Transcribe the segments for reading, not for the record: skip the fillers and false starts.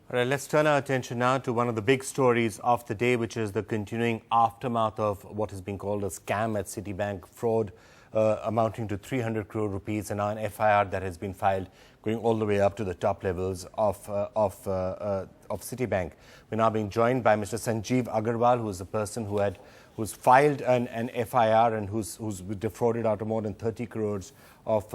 All right, let's turn our attention now to one of the big stories of the day, which is the continuing aftermath of what is being called a scam at Citibank, fraud amounting to 300 crore rupees, and now an FIR that has been filed going all the way up to the top levels of Citibank. We're now being joined by Mr. Sanjeev Agarwal, who is the person who's filed an FIR and who's defrauded out of more than 30 crores of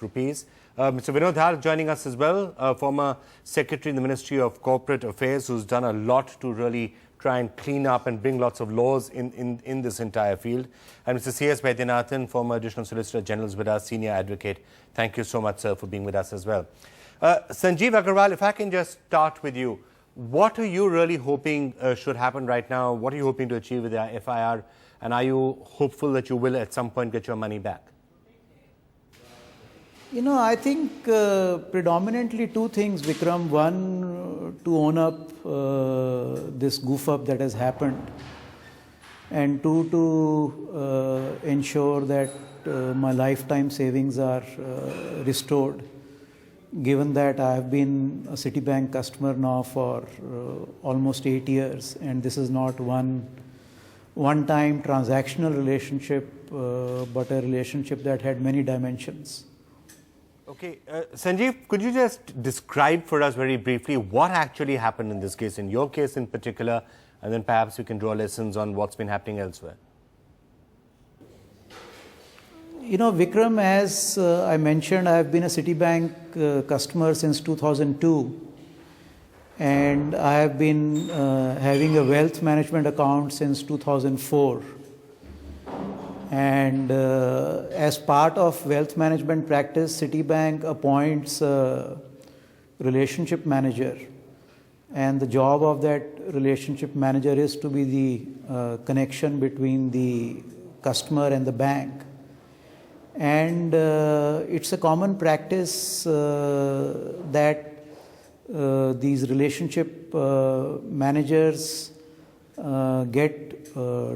rupees. Mr. Vinod Dhar joining us as well, former Secretary in the Ministry of Corporate Affairs, who's done a lot to really try and clean up and bring lots of laws in this entire field. And Mr. C.S. Vaidyanathan, former Additional Solicitor General with us, Senior Advocate. Thank you so much, sir, for being with us as well. Sanjeev Agarwal, if I can just start with you, what are you really hoping should happen right now? What are you hoping to achieve with the FIR? And are you hopeful that you will at some point get your money back? You know, I think predominantly two things, Vikram. One, to own up this goof up that has happened, and two, to ensure that my lifetime savings are restored, given that I have been a Citibank customer now for almost 8 years, and this is not one-time transactional relationship, but a relationship that had many dimensions. Okay, Sanjeev, could you just describe for us very briefly what actually happened in this case, in your case in particular, and then perhaps we can draw lessons on what's been happening elsewhere? You know, Vikram, as I mentioned, I have been a Citibank customer since 2002, and I have been having a wealth management account since 2004. And as part of wealth management practice, Citibank appoints a relationship manager. And the job of that relationship manager is to be the connection between the customer and the bank. And it's a common practice that these relationship managers get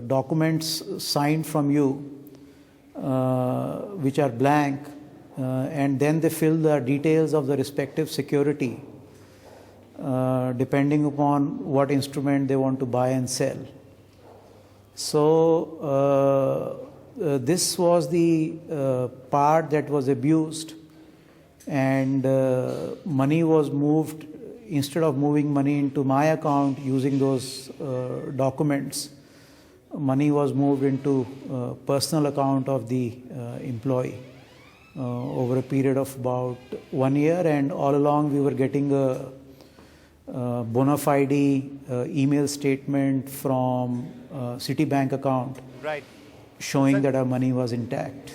documents signed from you, which are blank, and then they fill the details of the respective security, depending upon what instrument they want to buy and sell. So this was the part that was abused, and money was moved. Instead of moving money into my account using those documents, money was moved into personal account of the employee over a period of about 1 year, and all along we were getting a bona fide email statement from Citibank account, right, showing that our money was intact.